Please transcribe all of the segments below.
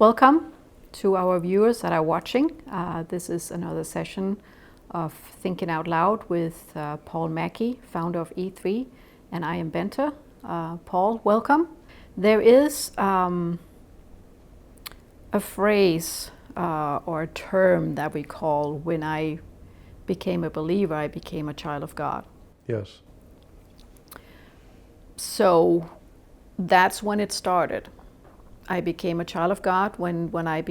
Welcome to our viewers that are watching. This is another session of Thinking Out Loud with Paul Mackey, founder of E3, and I am Bente. Paul, welcome. There is a phrase or a term that we call, when I became a believer, I became a child of God. Yes. So that's when it started. I became a child of God when I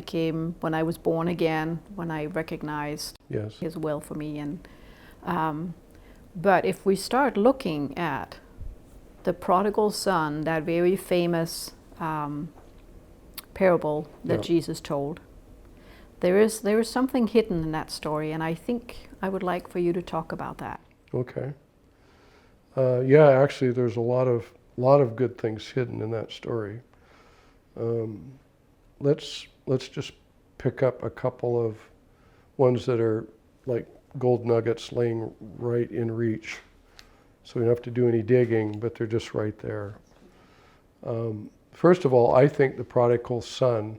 was born again, when I recognized Yes. His will for me. And but if we start looking at the prodigal son, that very famous parable that Jesus told, there is something hidden in that story, and I think I would like for you to talk about that. Okay. Actually, there's a lot of good things hidden in that story. Let's just pick up a couple of ones that are like gold nuggets laying right in reach. So we don't have to do any digging, but they're just right there. First of all, I think the prodigal son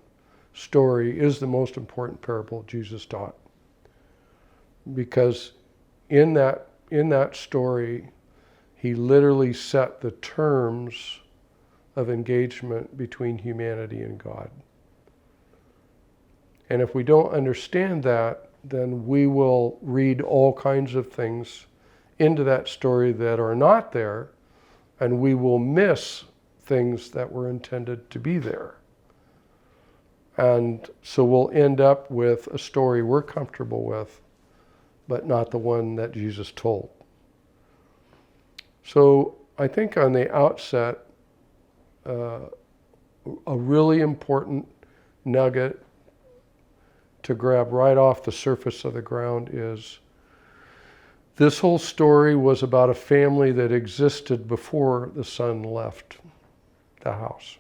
story is the most important parable Jesus taught. Because in that story, he literally set the terms of engagement between humanity and God. And if we don't understand that, then we will read all kinds of things into that story that are not there, and we will miss things that were intended to be there. And so we'll end up with a story we're comfortable with, but not the one that Jesus told. So I think on the outset, a really important nugget to grab right off the surface of the ground is this whole story was about a family that existed before the son left the house.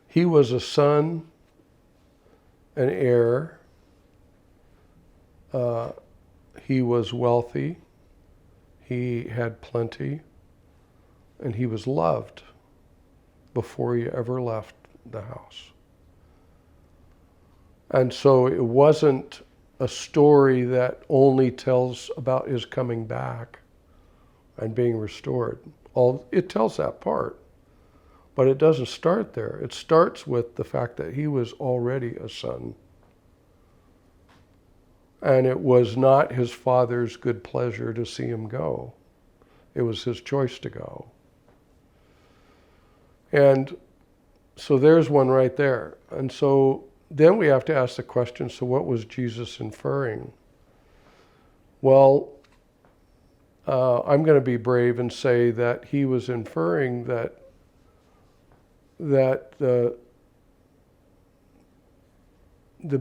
He was a son, an heir. He was wealthy. He had plenty. And he was loved before he ever left the house. And so it wasn't a story that only tells about his coming back and being restored. It tells that part, but it doesn't start there. It starts with the fact that he was already a son. And it was not his father's good pleasure to see him go. It was his choice to go. And so there's one right there. And so then we have to ask the question, so what was Jesus inferring? Well, I'm going to be brave and say that he was inferring that the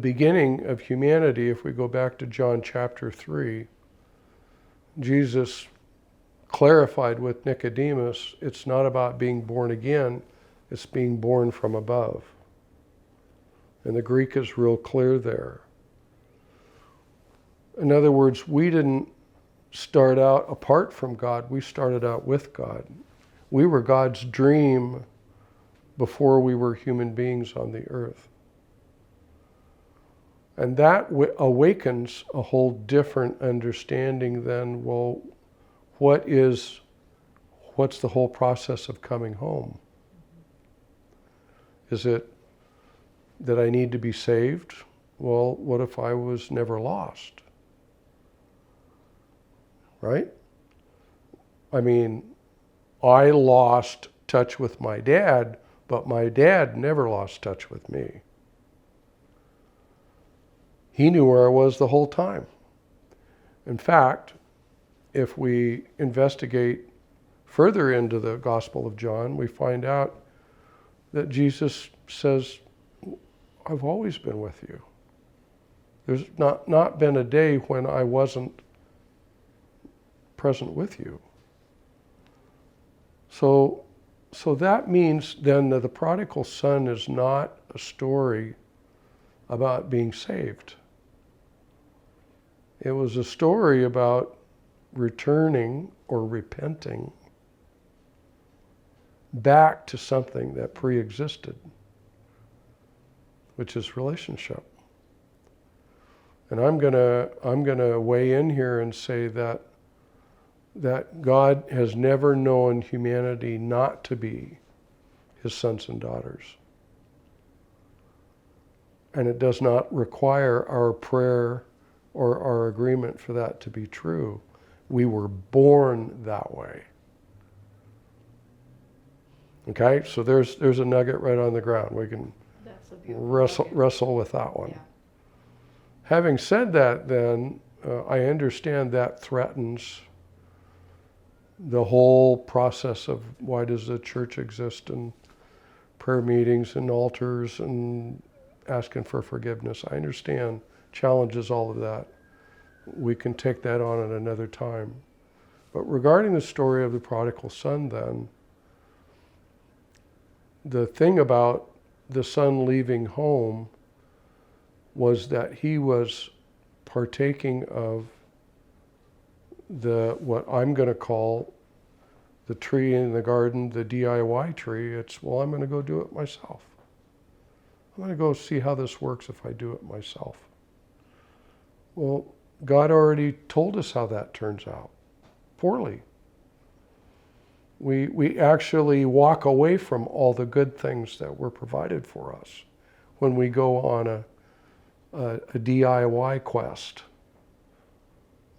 beginning of humanity, if we go back to John chapter 3, Jesus clarified with Nicodemus, it's not about being born again, it's being born from above. And the Greek is real clear there. In other words, we didn't start out apart from God, we started out with God. We were God's dream before we were human beings on the earth. And that awakens a whole different understanding than, well, what's the whole process of coming home? Is it that I need to be saved? Well, what if I was never lost? Right? I mean, I lost touch with my dad, but my dad never lost touch with me. He knew where I was the whole time. In fact, if we investigate further into the Gospel of John, we find out that Jesus says, I've always been with you. There's not been a day when I wasn't present with you. So that means then that the prodigal son is not a story about being saved. It was a story about returning or repenting back to something that pre-existed. which is relationship. And I'm gonna weigh in here and say that God has never known humanity not to be his sons and daughters. And it does not require our prayer or our agreement for that to be true. We were born that way. Okay, so there's a nugget right on the ground. We can wrestle with that one. Yeah. Having said that, then, I understand that threatens the whole process of why does the church exist, and prayer meetings and altars and asking for forgiveness. I understand, challenges all of that. We can take that on at another time. But regarding the story of the prodigal son, then, the thing about the son leaving home was that he was partaking of what I'm going to call the tree in the garden, the DIY tree. It's, well, I'm going to go do it myself. I'm going to go see how this works if I do it myself. Well, God already told us how that turns out. Poorly. We actually walk away from all the good things that were provided for us when we go on a DIY quest.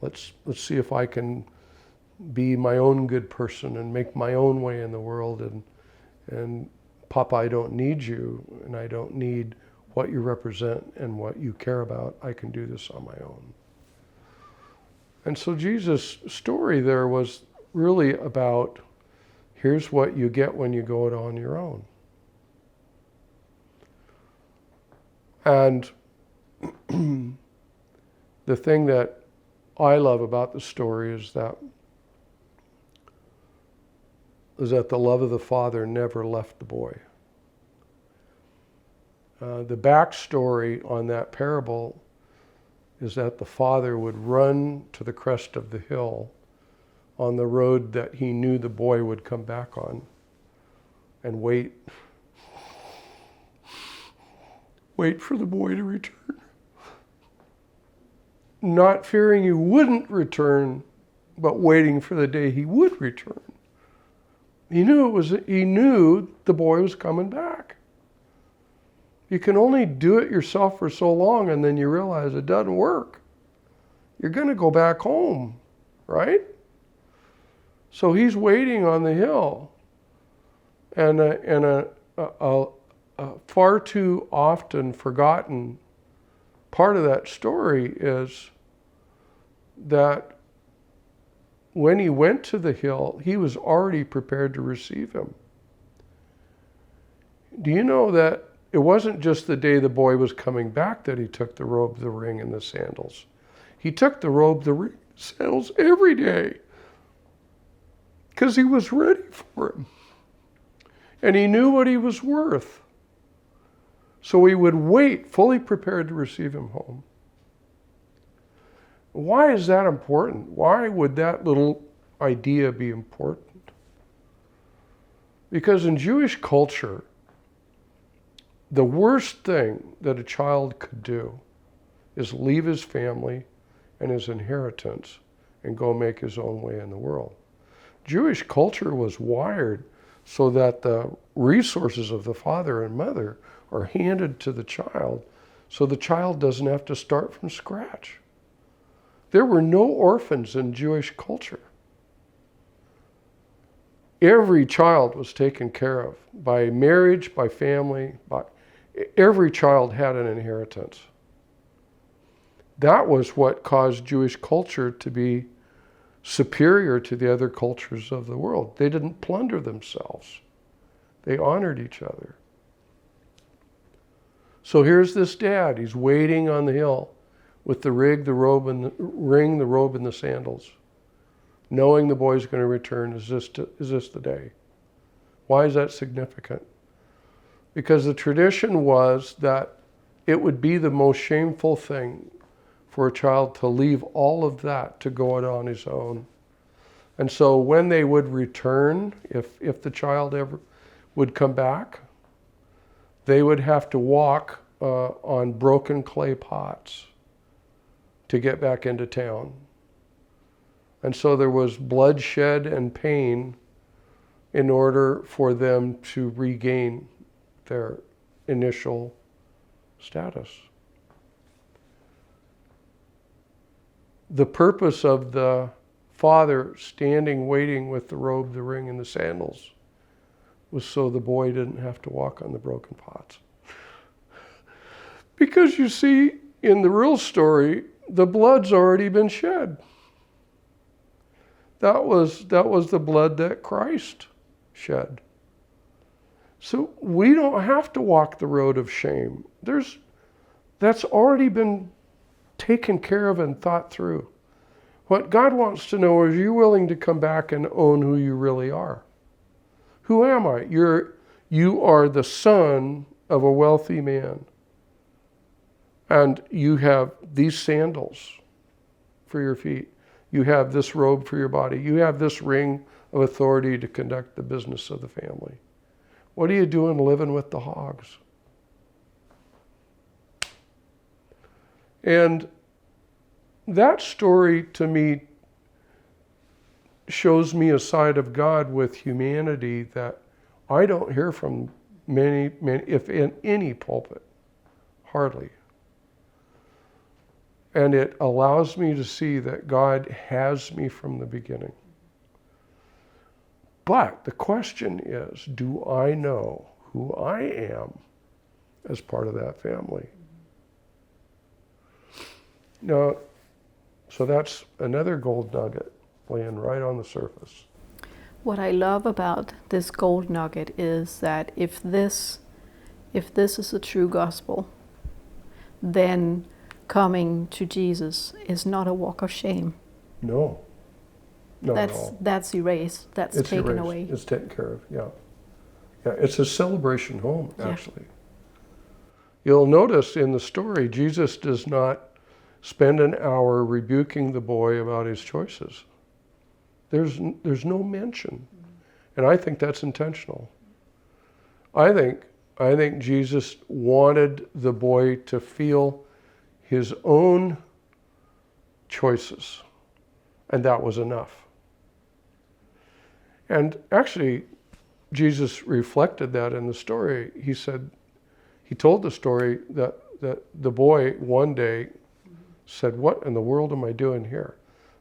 Let's see if I can be my own good person and make my own way in the world, and Papa, I don't need you, and I don't need what you represent and what you care about. I can do this on my own. And so Jesus' story there was really about, here's what you get when you go it on your own. And the thing that I love about the story is that the love of the Father never left the boy. The backstory on that parable is that the father would run to the crest of the hill on the road that he knew the boy would come back on and wait for the boy to return. Not fearing he wouldn't return, but waiting for the day he would return. He knew the boy was coming back. You can only do it yourself for so long, and then you realize it doesn't work. You're going to go back home, right? So he's waiting on the hill. And a far too often forgotten part of that story is that when he went to the hill, he was already prepared to receive him. Do you know that it wasn't just the day the boy was coming back that he took the robe, the ring, and the sandals? He took the robe, the ring, the sandals every day because he was ready for him. And he knew what he was worth. So he would wait, fully prepared to receive him home. Why is that important? Why would that little idea be important? Because in Jewish culture, the worst thing that a child could do is leave his family and his inheritance and go make his own way in the world. Jewish culture was wired so that the resources of the father and mother are handed to the child, so the child doesn't have to start from scratch. There were no orphans in Jewish culture. Every child was taken care of by marriage, by family, every child had an inheritance. That was what caused Jewish culture to be superior to the other cultures of the world. They didn't plunder themselves. They honored each other. So here's this dad. He's waiting on the hill with the ring, the robe, and the sandals, knowing the boy's going to return. Is this the day? Why is that significant? Because the tradition was that it would be the most shameful thing for a child to leave all of that to go out on his own. And so when they would return, if the child ever would come back, they would have to walk on broken clay pots to get back into town. And so there was bloodshed and pain in order for them to regain their initial status. The purpose of the father standing waiting with the robe, the ring, and the sandals was so the boy didn't have to walk on the broken pots. Because you see, in the real story, the blood's already been shed. That was the blood that Christ shed. So we don't have to walk the road of shame. That's already been taken care of and thought through. What God wants to know is, are you willing to come back and own who you really are? Who am I? You are the son of a wealthy man. And you have these sandals for your feet. You have this robe for your body. You have this ring of authority to conduct the business of the family. What are you doing living with the hogs? And that story to me shows me a side of God with humanity that I don't hear from many, if in any pulpit, hardly. And it allows me to see that God has me from the beginning. But the question is, do I know who I am as part of that family? Now, so that's another gold nugget laying right on the surface. What I love about this gold nugget is that if this is a true gospel, then coming to Jesus is not a walk of shame. No. Not at all. That's erased. It's taken erased. Away. It's taken care of, yeah. Yeah, it's a celebration home, actually. Yeah. You'll notice in the story, Jesus does not spend an hour rebuking the boy about his choices. There's no mention. And I think that's intentional. I think Jesus wanted the boy to feel his own choices, and that was enough. And actually, Jesus reflected that in the story. He told the story that the boy one day said, "What in the world am I doing here?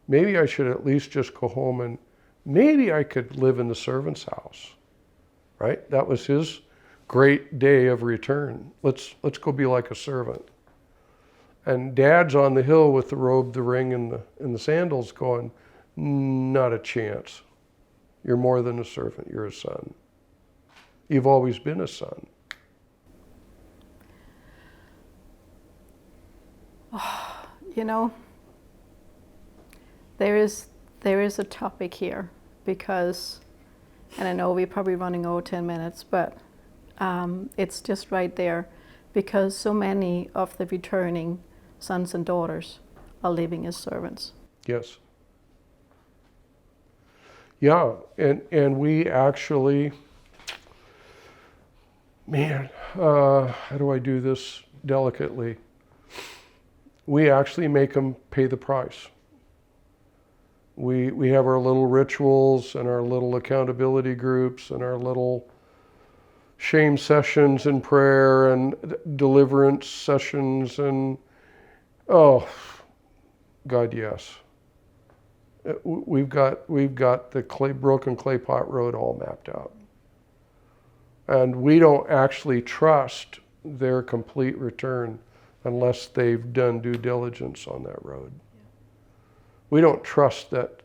Maybe I should at least just go home and maybe I could live in the servant's house." Right? That was his great day of return. Let's go be like a servant. And Dad's on the hill with the robe, the ring, and the sandals going, "Not a chance. You're more than a servant. You're a son. You've always been a son." You know, there is a topic here because, and I know we're probably running over 10 minutes, but it's just right there because so many of the returning sons and daughters are living as servants. Yes. Yeah, and we actually, how do I do this delicately? We actually make them pay the price. We have our little rituals and our little accountability groups and our little shame sessions in prayer and deliverance sessions and, oh, God, yes. We've got the broken clay pot road all mapped out. And we don't actually trust their complete return unless they've done due diligence on that road. We don't trust that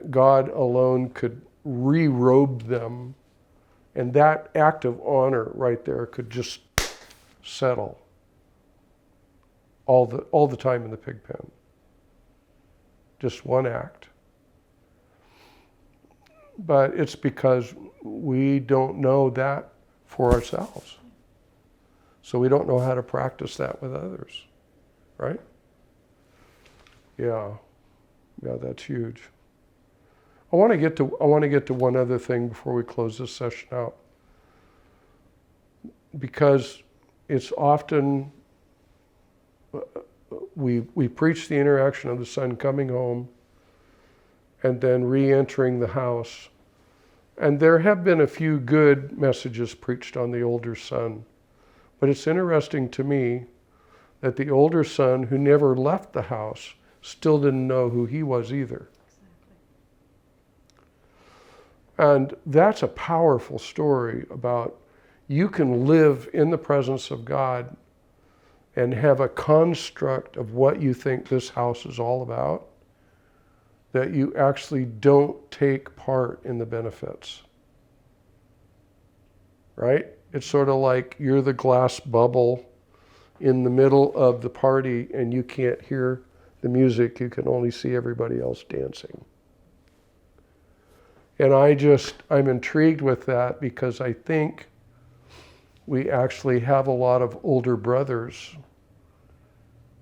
God alone could re-robe them, and that act of honor right there could just settle all the time in the pig pen. Just one act. But it's because we don't know that for ourselves. So we don't know how to practice that with others, right? Yeah, that's huge. I want to get to one other thing before we close this session out, because it's often, we preach the interaction of the son coming home and then re-entering the house. And there have been a few good messages preached on the older son. But it's interesting to me that the older son, who never left the house, still didn't know who he was either. And that's a powerful story about you can live in the presence of God and have a construct of what you think this house is all about, that you actually don't take part in the benefits. Right? It's sort of like you're the glass bubble in the middle of the party and you can't hear the music, you can only see everybody else dancing. And I'm intrigued with that because I think we actually have a lot of older brothers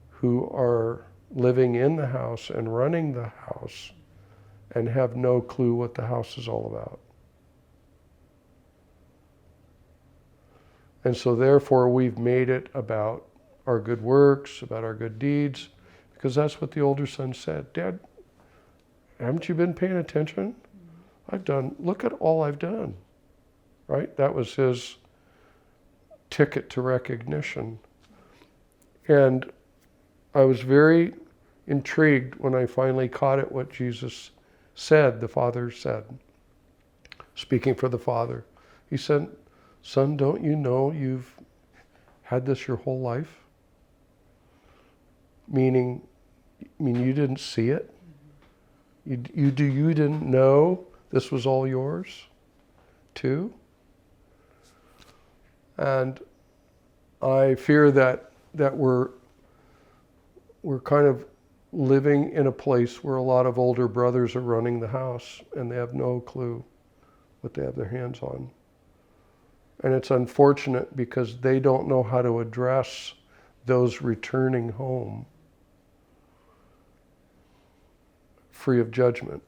who are living in the house and running the house and have no clue what the house is all about. And so therefore we've made it about our good works, about our good deeds, because that's what the older son said. Dad, haven't you been paying attention? Look at all I've done, right? That was his ticket to recognition. And I was very intrigued when I finally caught it what Jesus said, the Father said, speaking for the Father. He said, son, don't you know you've had this your whole life? Meaning you didn't see it? You didn't know this was all yours too? And I fear that we're kind of living in a place where a lot of older brothers are running the house and they have no clue what they have their hands on. And it's unfortunate because they don't know how to address those returning home free of judgment.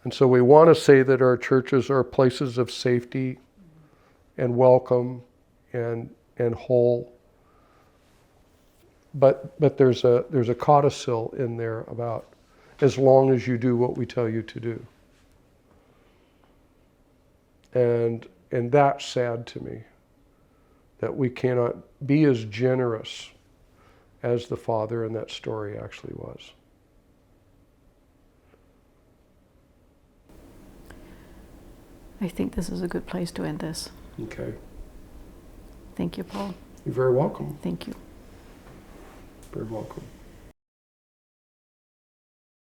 And so we want to say that our churches are places of safety and welcome and whole. But there's a codicil in there about as long as you do what we tell you to do. And that's sad to me, that we cannot be as generous as the Father in that story actually was. I think this is a good place to end this. Okay. Thank you, Paul. You're very welcome. Thank you. Very welcome.